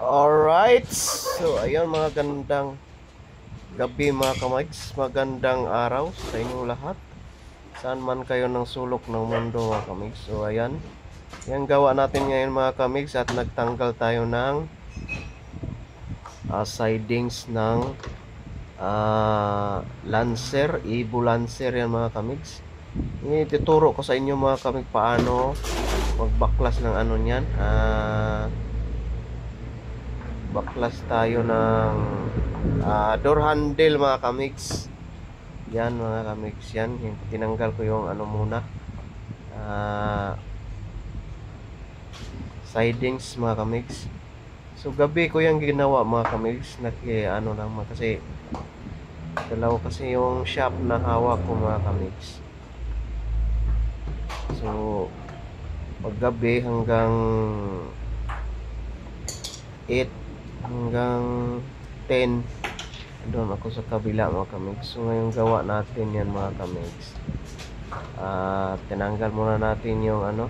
Alright, so ayun mga gandang gabi mga kamigs, magandang araw sa inyong lahat saan man kayo ng sulok ng mundo mga kamigs. So ayan, yung gawa natin ngayon mga kamigs, at nagtanggal tayo ng sidings ng Lancer, Evo Lancer yan mga kamigs. Ituturo ko sa inyo mga kamig paano magbaklas ng ano niyan. Baklas tayo ng door handle mga kamigs. Yan mga kamigs, yan. Tinanggal ko yung ano muna, sidings mga kamigs. So gabi ko yung ginawa mga kamigs. Ano naman kasi dalawa kasi yung shop na hawak ko mga kamigs. So paggabi hanggang 8 hanggang 10 doon ako sa kabila mga kamigs. So ngayon gawa natin yan mga kamigs. Tinanggal muna natin yung ano,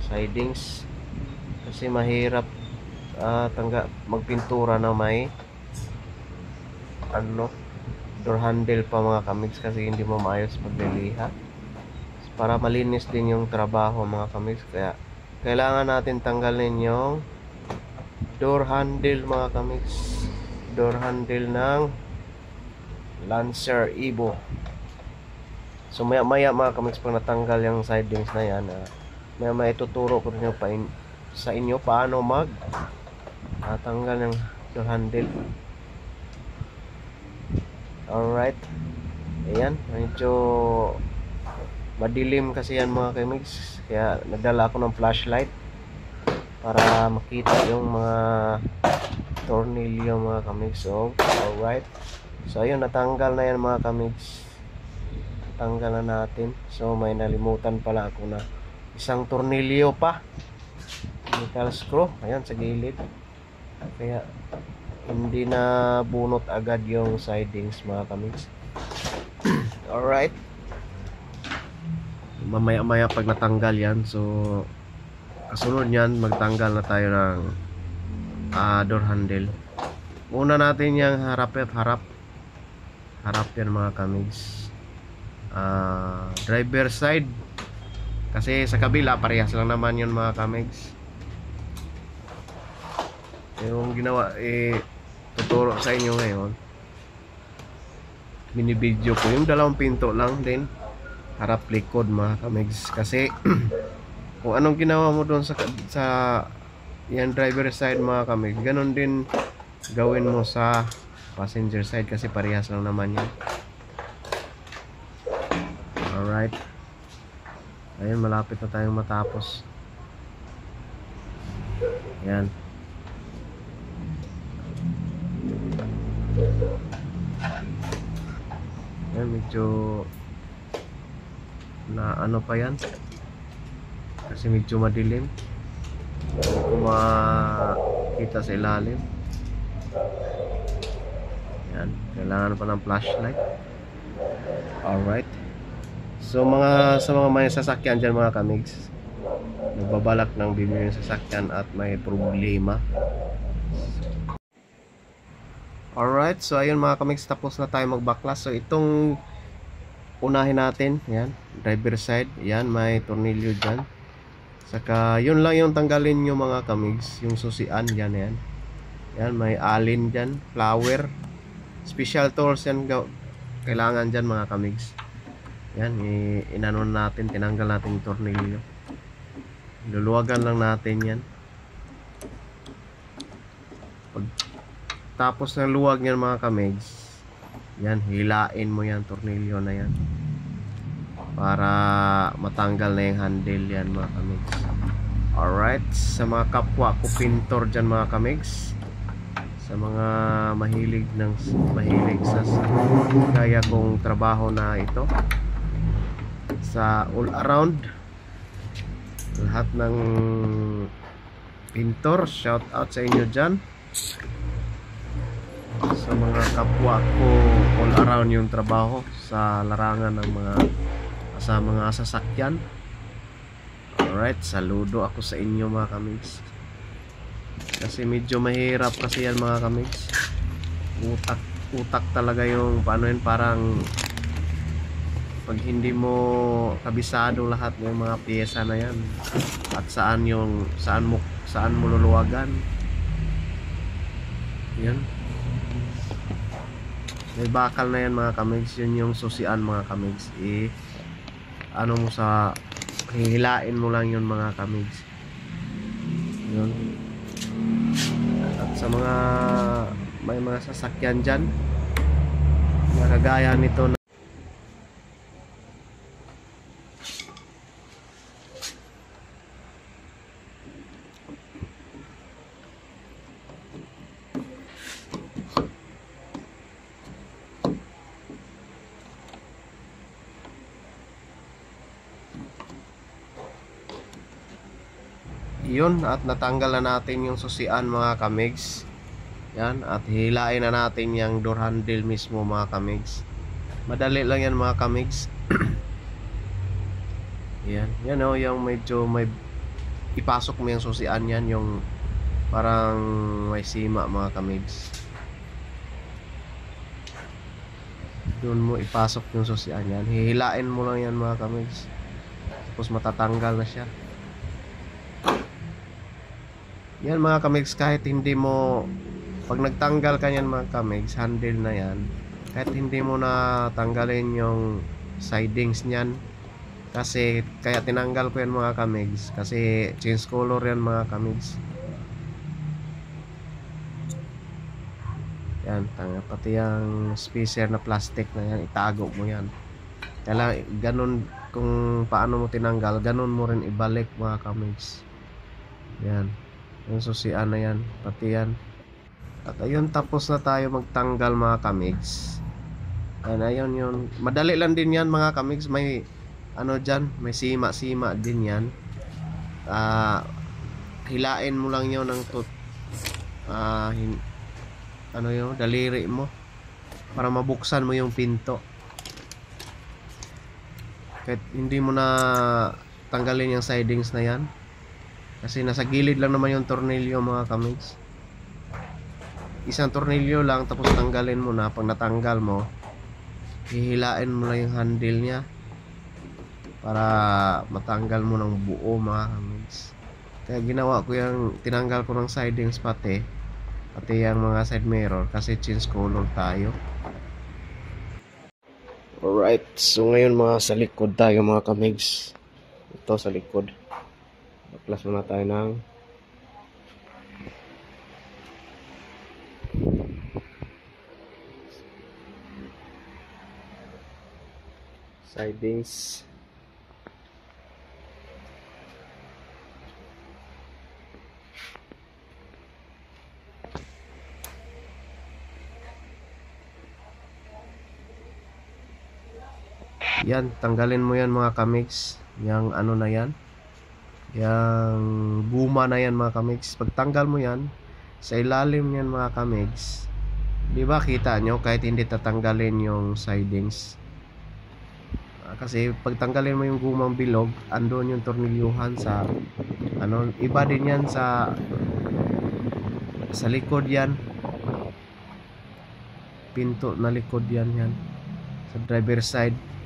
sidings kasi mahirap magpintura na may ano, door handle pa mga kamigs, kasi hindi mo maayos magliliha. Para malinis din yung trabaho mga kamigs, kaya kailangan natin tanggalin yung door handle mga kamigs. Door handle ng Lancer Evo. So maya maya mga kamigs, pag natanggal yung sidings na yan, maya maya ituturo ko rin sa inyo paano tanggal yung door handle. Alright, ayan, medyo madilim kasi yan mga kamigs, kaya nagdala ako ng flashlight para makita yung mga tornilyo mga kamigs. So alright, so ayun, natanggal na yan mga kamigs. Tanggal na natin. So may nalimutan pala ako na isang tornilyo pa, nickel screw, ayan sa gilid, kaya hindi na bunot agad yung sidings mga kamigs. Alright, mamaya maya pag natanggal yan, so kasunod yan magtanggal na tayo ng door handle. Una natin yung harap yan mga kamigs. Driver side, kasi sa kabila parehas lang naman yun mga kamigs. Yung ginawa tuturo sa inyo ngayon, binibidyo ko yung dalawang pinto lang din, harap likod mga kamigs. Kasi kung anong ginawa mo doon sa yan driver side mga kamigs, ganun din gawin mo sa passenger side, kasi parehas lang naman yan. Alright, ayun, malapit na tayong matapos. Yan, yan, medyo na ano pa yan kasi medyo madilim, hindi ko makita sa ilalim. Yan, kailangan pa ng flashlight. Alright, so sa mga may sasakyan dyan mga kamigs, nagbabalak ng bibili ng sasakyan at may problema. Alright, so ayun mga kamigs, tapos na tayo magbaklas. So itong unahin natin, yan, driver side, yan, may tornilyo dyan. Saka yun lang yung tanggalin nyo mga kamigs, yung susian, yan, yan. Yan, may alin dyan, flower, special tools yan, kailangan dyan mga kamigs. Yan, inano natin, tinanggal natin yung tornilyo. Luluwagan lang natin yan. Tapos ng luwag yan mga kamigs, yan, hilain mo yan, tornilyo na yan, para matanggal na yung handle yan mga kamigs. Alright, sa mga kapwa ko pintor dyan mga kamigs, sa mga mahilig sa gaya kong trabaho na ito, sa all around lahat ng pintor, shout out sa inyo dyan. sa mga kapwa ko all around yung trabaho sa larangan ng mga sasakyan. Alright, saludo ako sa inyo mga kamigs. Kasi medyo mahirap kasi yan mga kamigs. Utak talaga yung paano yun, parang pag hindi mo kabisado lahat ng mga piyesa na yan at saan mo luluwagan, yan may bakal na yan mga kamigs. Yun yung susian mga kamigs. Ano mo sa hihilain mo lang yun mga kamigs. Yun. At sa may mga sasakyan dyan na kagaya nito na yun, at natanggal na natin yung susian mga kamigs. Yan, at hilain na natin yung door handle mismo mga kamigs. Madali lang yan mga kamigs. yan o, yung medyo may ipasok mo yung susian yan, yung parang may sima mga kamigs. Doon mo ipasok yung susian yan, hihilain mo lang yan mga kamigs, tapos matatanggal na siya. Yan mga kamigs, kahit hindi mo, pag nagtanggal ka yan mga kamigs, handle na yan, kahit hindi mo na tanggalin yung sidings nyan, kasi kaya tinanggal ko yan mga kamigs, kasi change color yan mga kamigs. Yan, pati yung spacer na plastic na yan, itago mo yan. Kaya ganun, kung paano mo tinanggal, ganun mo rin ibalik mga kamigs. Yan, yung susian na yan, pati yan. At ayun, tapos na tayo magtanggal mga kamigs. Ayun yun, madali lang din yan mga kamigs. May ano dyan, may sima din yan. Hilain mo lang yun ng daliri mo para mabuksan mo yung pinto. Kahit hindi mo na tanggalin yung sidings na yan, kasi nasa gilid lang naman yung tornilyo mga kamigs. Isang tornilyo lang, tapos tanggalin mo na. Pag natanggal mo, hihilain mo lang yung handle nya para matanggal mo ng buo mga kamigs. Kaya ginawa ko yung tinanggal ko ng sidings pati yung mga side mirror, kasi change color tayo. Alright, so ngayon mga sa likod tayo mga kamigs. Ito sa likod, plus muna tayo ng sidings. Yan, tanggalin mo yan mga kamigs, yung ano na yan, yung guma na yan mga kamigs. Pag tanggal mo yan, sa ilalim yan mga kamigs, di ba kita nyo kahit hindi tatanggalin yung sidings, kasi pag tanggalin mo yung gumang bilog, andun yung tornilyuhan sa ano, iba din yan sa likod yan, pinto na likod yan sa driver side.